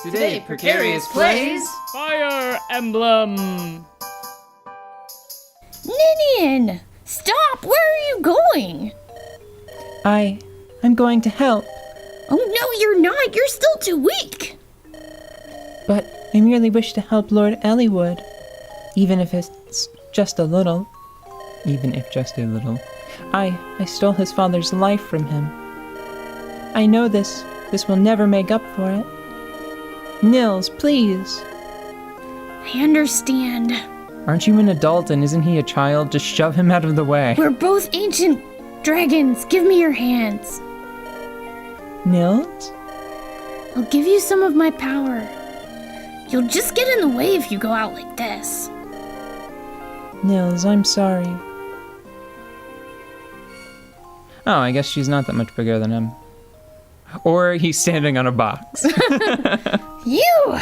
Today, Precarious plays Fire Emblem! Ninian! Stop! Where are you going? I'm going to help. Oh no, you're not! You're still too weak! But I merely wish to help Lord Elliewood. Even if it's just a little. Even if just a little. I stole his father's life from him. I know this will never make up for it. Nils, please. I understand. Aren't you an adult and isn't he a child? Just shove him out of the way. We're both ancient dragons. Give me your hands. Nils? I'll give you some of my power. You'll just get in the way if you go out like this. Nils, I'm sorry. Oh, I guess she's not that much bigger than him. Or he's standing on a box. You!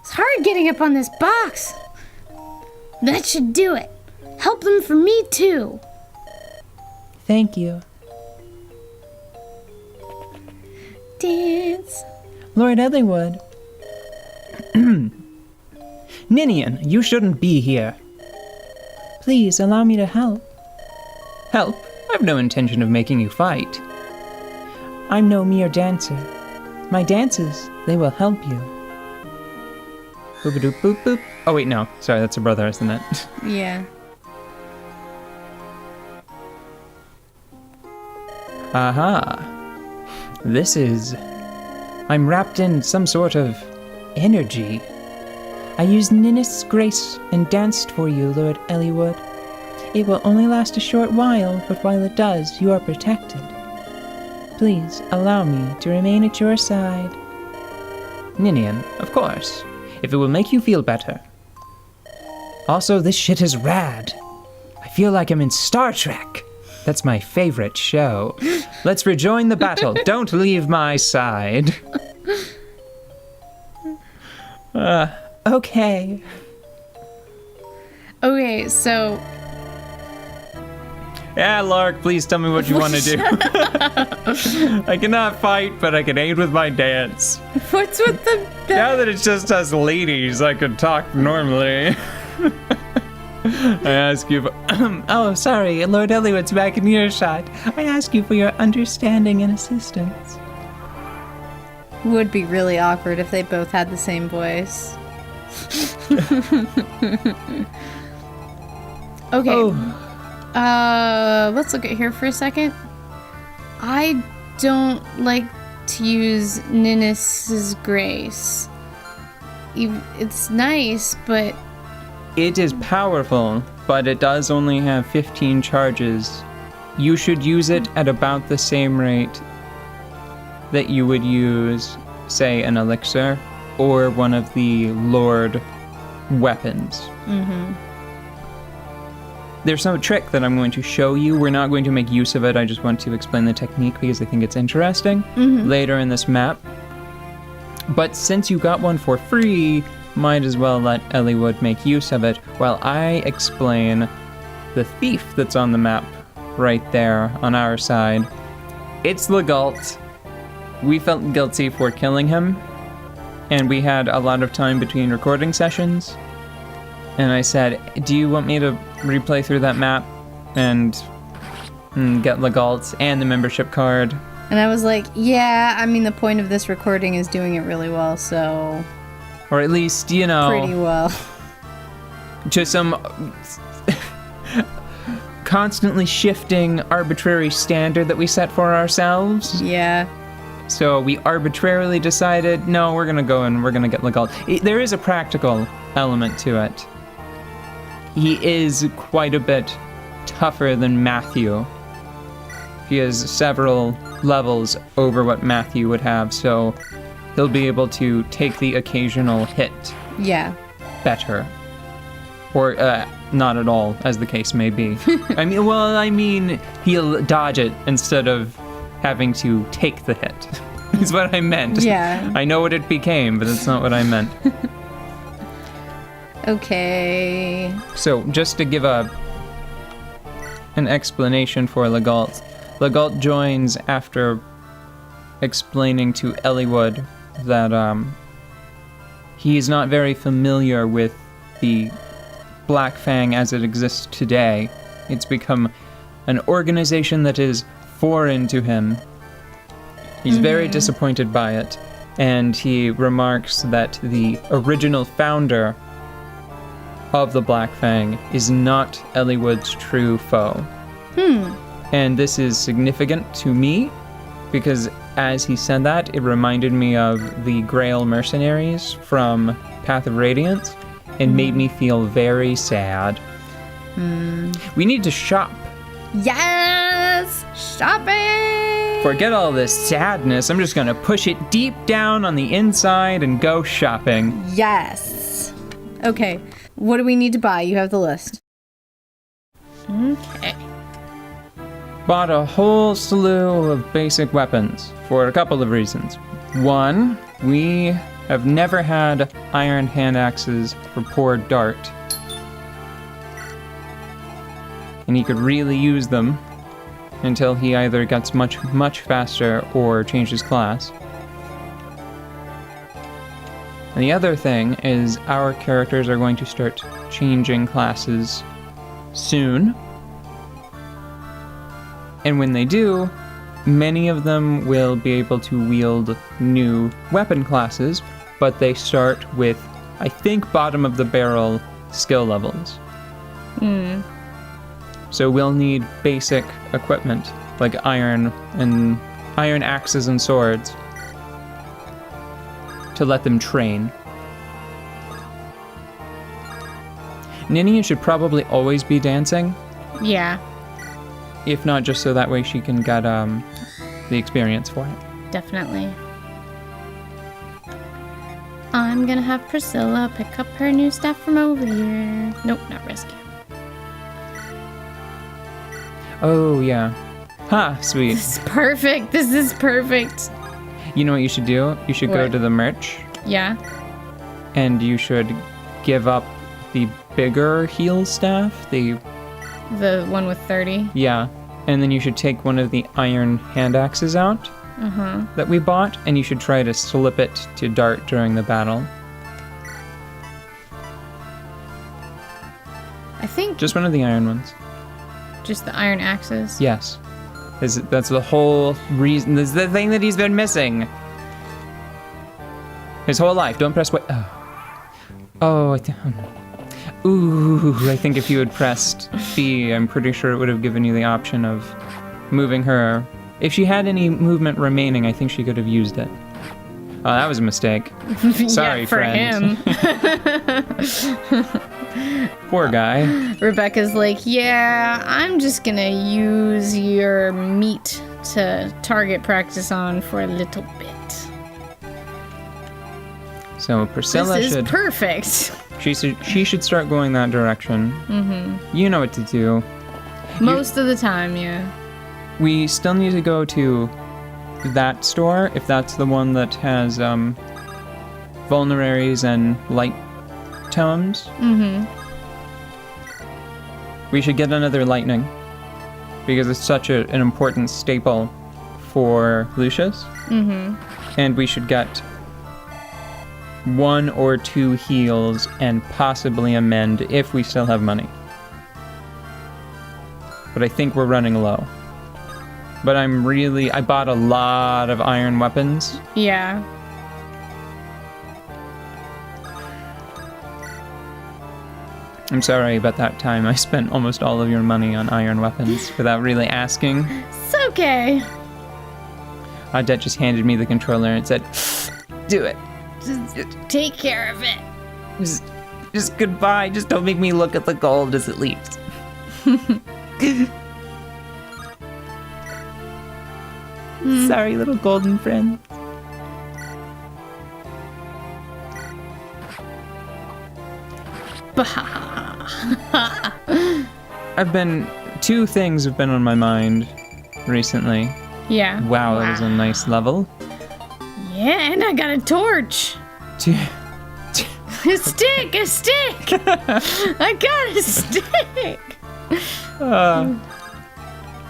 It's hard getting up on this box. That should do it. Help them for me too. Thank you. Dance. Lord Elliewood. Ninian, you shouldn't be here. Please allow me to help. Help? I've no intention of making you fight. I'm no mere dancer. My dances, they will help you. Boop-a-doop, boop, boop. Oh, wait, no. Sorry, that's a brother, isn't it? Yeah. Aha. I'm wrapped in some sort of energy. I used Ninnis' grace and danced for you, Lord Elliewood. It will only last a short while, but while it does, you are protected. Please allow me to remain at your side. Ninian, of course. If it will make you feel better. Also, this shit is rad. I feel like I'm in Star Trek. That's my favorite show. Let's rejoin the battle. Don't leave my side. Okay. Okay, so... Yeah, Lark, please tell me what you want to do. I cannot fight, but I can aid with my dance. What's with the... Now that it's just us ladies, I could talk normally. I ask you... Oh, sorry, Lord Elliewood's back in earshot. I ask you for your understanding and assistance. Would be really awkward if they both had the same voice. Okay. Oh. Let's look at here for a second. I don't like to use Ninnis' grace. It's nice, but... It is powerful, but it does only have 15 charges. You should use it at about the same rate that you would use, say, an elixir or one of the Lord weapons. Mm-hmm. There's some trick that I'm going to show you. We're not going to make use of it. I just want to explain the technique because I think it's interesting later in this map. But since you got one for free, might as well let Elliewood make use of it while I explain the thief that's on the map right there on our side. It's Legault. We felt guilty for killing him, and we had a lot of time between recording sessions. And I said, do you want me to replay through that map and get Legault and the membership card? And I was like, yeah, I mean, the point of this recording is doing it really well, so... Or at least, you know... Pretty well. To some constantly shifting arbitrary standard that we set for ourselves. Yeah. So we arbitrarily decided, no, we're gonna go and we're gonna get Legault. There is a practical element to it. He is quite a bit tougher than Matthew. He has several levels over what Matthew would have, so he'll be able to take the occasional hit Yeah. better. Or not at all, as the case may be. I mean, he'll dodge it instead of having to take the hit. Is what I meant. Yeah. I know what it became, but that's not what I meant. Okay. So, just to give an explanation for Legault. Legault joins after explaining to Elliewood that he's not very familiar with the Black Fang as it exists today. It's become an organization that is foreign to him. He's very disappointed by it, and he remarks that the original founder of the Black Fang is not Eliwood's true foe. And this is significant to me, because as he said that, it reminded me of the Grail mercenaries from Path of Radiance, and made me feel very sad. We need to shop. Yes! Shopping! Forget all this sadness. I'm just gonna push it deep down on the inside and go shopping. Yes. Okay, what do we need to buy? You have the list. Okay. Bought a whole slew of basic weapons for a couple of reasons. One, we have never had iron hand axes for poor Dart. And he could really use them until he either gets much faster or changes class. And the other thing is our characters are going to start changing classes soon. And when they do, many of them will be able to wield new weapon classes, but they start with, I think, bottom of the barrel skill levels. So we'll need basic equipment, like iron axes and swords, to let them train. Ninian should probably always be dancing, Yeah, if not just so that way she can get the experience for it. definitely. I'm gonna have Priscilla pick up her new stuff from over here. Nope, not rescue. Oh, yeah. Ha, sweet. This is perfect. This is perfect. You know what you should do? You should go What? to the merch, Yeah. and you should give up the bigger heal staff. The one with 30. Yeah. And then you should take one of the iron hand axes out that we bought, and you should try to slip it to Dart during the battle. I think Just one of the iron ones. just the iron axes. Yes. That's the whole reason. That's the thing that he's been missing. His whole life. Don't press what. Oh. Ooh, I think if you had pressed B, I'm pretty sure it would have given you the option of moving her. If she had any movement remaining, I think she could have used it. Oh, that was a mistake. Sorry, yeah, for friend. him. Poor guy. Rebecca's like, yeah, I'm just gonna use your meat to target practice on for a little bit. So Priscilla This is should. perfect. She should start going that direction. You know what to do. Most of the time, yeah. We still need to go to that store, if that's the one that has vulneraries and light tomes. We should get another lightning, because it's such an important staple for Lucius. And we should get 1 or 2 heals and possibly a mend if we still have money. But I think we're running low. But I bought a lot of iron weapons. Yeah. I'm sorry about that time. I spent almost all of your money on iron weapons without really asking. It's okay. Odette just handed me the controller and said, do it. Just take care of it. Just goodbye. Just don't make me look at the gold as it leaves. Sorry, little golden friend. Two things have been on my mind recently. Yeah. Wow, that was a nice level. Yeah, and I got a torch. Two, A stick! I got a stick!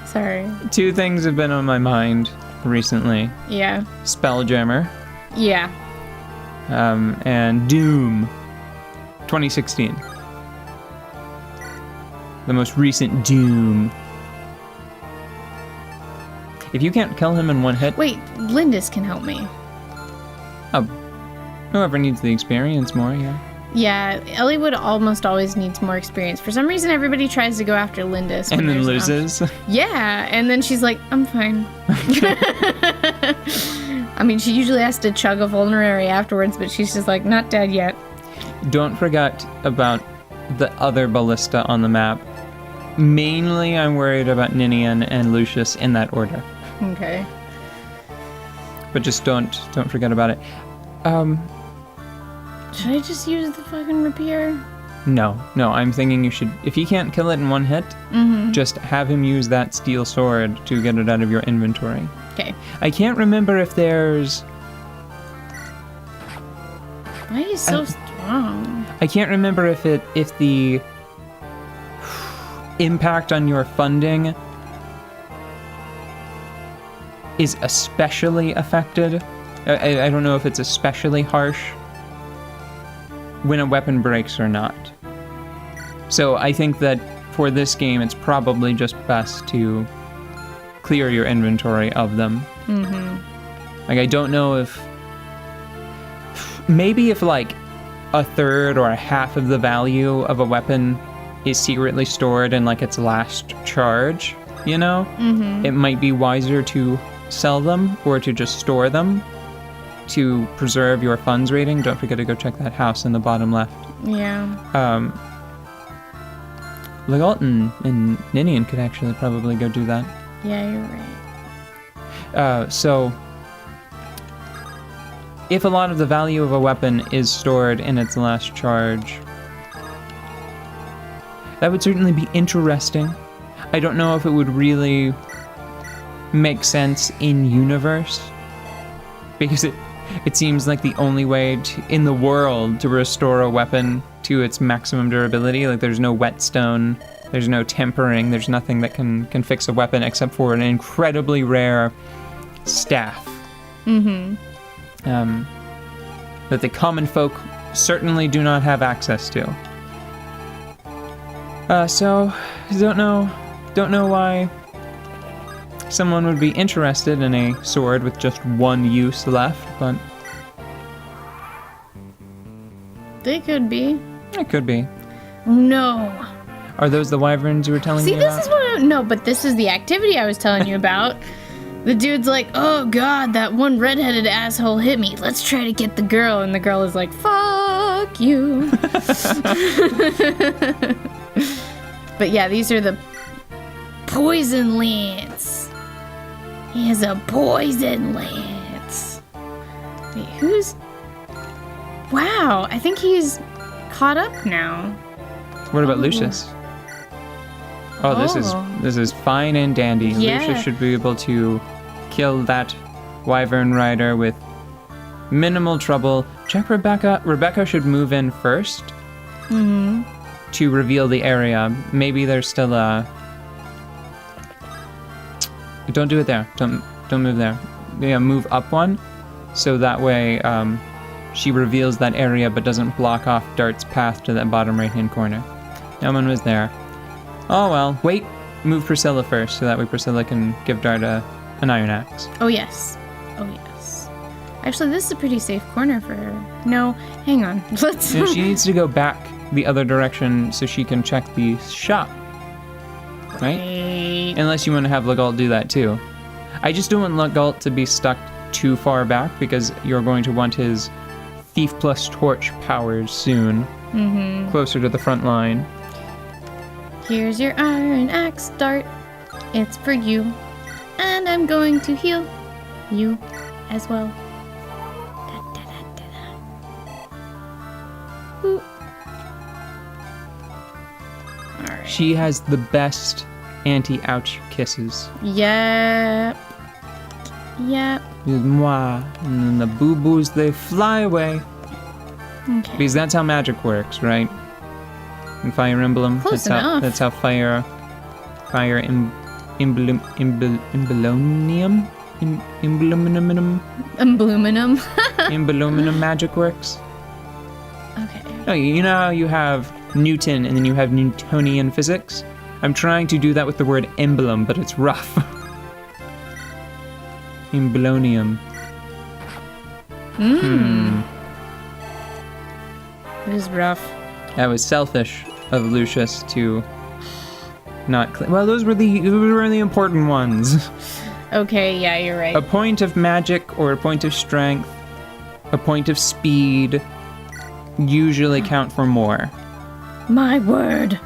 Sorry. two things have been on my mind recently. Yeah. Spelljammer Yeah. And Doom, 2016. The most recent Doom. If you can't kill him in one hit, Wait, Lindis can help me. oh, whoever needs the experience more, yeah. Yeah, Elliewood almost always needs more experience. For some reason, everybody tries to go after Lindis. when And then there's no- loses. Yeah, and then she's like, I'm fine. I mean, she usually has to chug a vulnerary afterwards, but she's just like, not dead yet. Don't forget about the other ballista on the map. Mainly, I'm worried about Ninian and Lucius in that order. Okay. But just don't forget about it. Should I just use the fucking rapier? No, I'm thinking you should, if he can't kill it in one hit, just have him use that steel sword to get it out of your inventory. Okay. I can't remember if there's, Why is he so strong? I can't remember if the impact on your funding is especially affected. I don't know if it's especially harsh when a weapon breaks or not. So I think that for this game, it's probably just best to clear your inventory of them. Like, I don't know if... Maybe if, like, a third or a half of the value of a weapon is secretly stored in, like, its last charge, you know? It might be wiser to sell them or to just store them to preserve your funds rating. Don't forget to go check that house in the bottom left. Yeah. Legault and Ninian could actually probably go do that. Yeah, you're right. So, if a lot of the value of a weapon is stored in its last charge, that would certainly be interesting. I don't know if it would really make sense in universe, because it seems like the only way in the world to restore a weapon to its maximum durability. Like, there's no whetstone, there's no tempering, there's nothing that can fix a weapon except for an incredibly rare staff. That the common folk certainly do not have access to. So, don't know why someone would be interested in a sword with just one use left, but They could be. it could be. No. Are those the wyverns you were telling See, me this about? is what no, but this is the activity I was telling you about. The dude's like, oh god, that one redheaded asshole hit me. Let's try to get the girl. And the girl is like, fuck you. But yeah, these are the poison lance. He has a poison lance. Wait, who's... Wow, I think he's caught up now. What about Lucius? Oh, this is fine and dandy. Yeah. Lucius should be able to kill that wyvern rider with minimal trouble. Check Rebecca. Rebecca should move in first to reveal the area. Maybe there's still a... Don't do it there. Don't move there. Yeah, move up one, so that way she reveals that area but doesn't block off Dart's path to that bottom right-hand corner. No one was there. Oh well. Wait. Move Priscilla first, so that way Priscilla can give Dart an iron axe. Oh yes. Oh yes. Actually, this is a pretty safe corner for her. No, hang on. Let's... No, she needs to go back the other direction so she can check the shop. Right? Wait. Unless you want to have Legault do that too. I just don't want Legault to be stuck too far back because you're going to want his Thief plus Torch powers soon. Closer to the front line. Here's your iron axe, Dart. It's for you. And I'm going to heal you as well. Da, da, da, da, da. Ooh. Alright. She has the best anti-ouch kisses. Yep. Yep. With moi, and then the boo-boos, they fly away. Okay. Because that's how magic works, right? In Fire Emblem, Close that's enough. How Fire Emblem, Embluminum Aluminum. magic works? Okay. No, you know how you have Newton and then you have Newtonian physics? I'm trying to do that with the word emblem, but it's rough. Emblonium. It is rough. That was selfish of Lucius to not well, those were the important ones. Okay, yeah, you're right. A point of magic or a point of strength, a point of speed usually count for more. My word.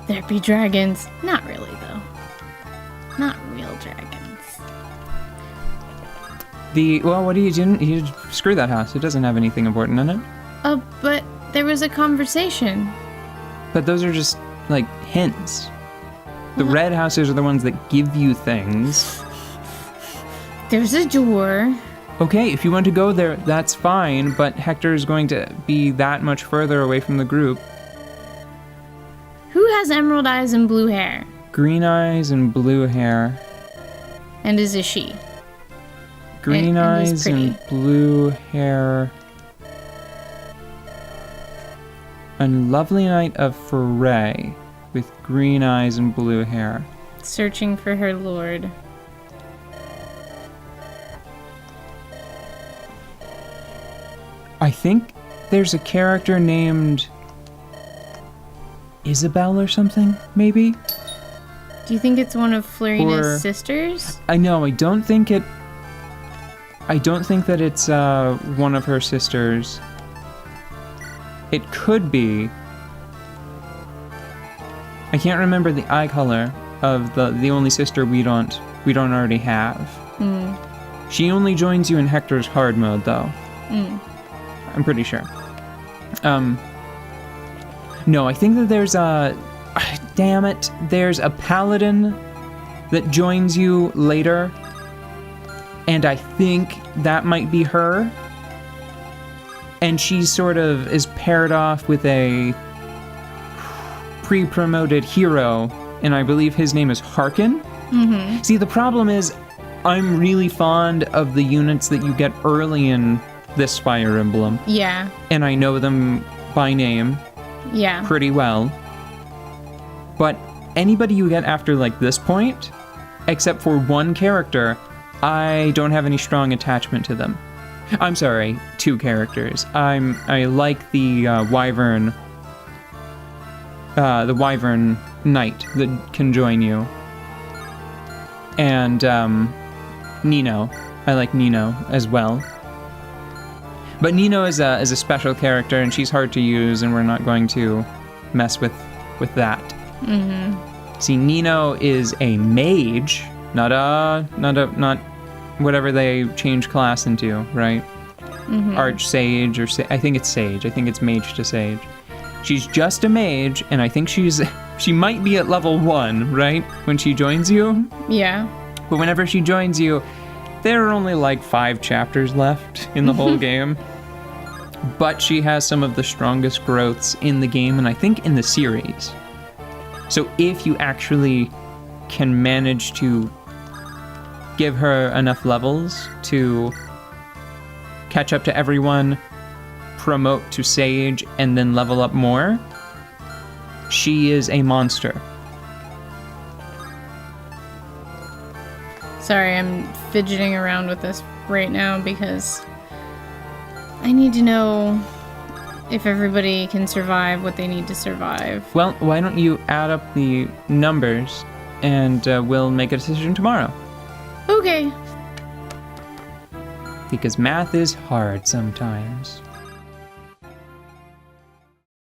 There be dragons. Not really, though. Not real dragons. What do you do? You screw that house. It doesn't have anything important in it. Oh, but there was a conversation. But those are just, like, hints. The red houses are the ones that give you things. There's a door. Okay, if you want to go there, that's fine, but Hector is going to be that much further away from the group. Who has emerald eyes and blue hair? Green eyes and blue hair. And is a she? Green and is eyes pretty. and blue hair. A lovely knight of Foray with green eyes and blue hair. Searching for her lord. I think there's a character named Isabel or something, maybe? Do you think it's one of Florina's Or- sisters? I know, I don't think that it's one of her sisters. It could be. I can't remember the eye color of the only sister we don't already have. She only joins you in Hector's hard mode, though. I'm pretty sure. No, I think that there's there's a paladin that joins you later, and I think that might be her. And she sort of is paired off with a pre-promoted hero, and I believe his name is Harkin. Mm-hmm. See, the problem is, I'm really fond of the units that you get early in this Fire Emblem, Yeah. and I know them by name Yeah. pretty well. But anybody you get after, like, this point, except for one character, I don't have any strong attachment to them. I'm sorry, two characters. I like the Wyvern Knight that can join you. And Nino. I like Nino as well. But Nino is a special character, and she's hard to use, and we're not going to mess with that. Mm-hmm. See, Nino is a mage, not whatever they change class into, right? Mm-hmm. Archsage, or I think it's Sage. I think it's Mage to Sage. She's just a mage, and I think she might be at level 1, right? When she joins you. Yeah. But whenever she joins you, there are only like 5 chapters left in the whole game. But she has some of the strongest growths in the game, and I think in the series. So if you actually can manage to give her enough levels to catch up to everyone, promote to Sage, and then level up more, she is a monster. Sorry, I'm fidgeting around with this right now because I need to know if everybody can survive what they need to survive. Well, why don't you add up the numbers, and we'll make a decision tomorrow. Okay. Because math is hard sometimes.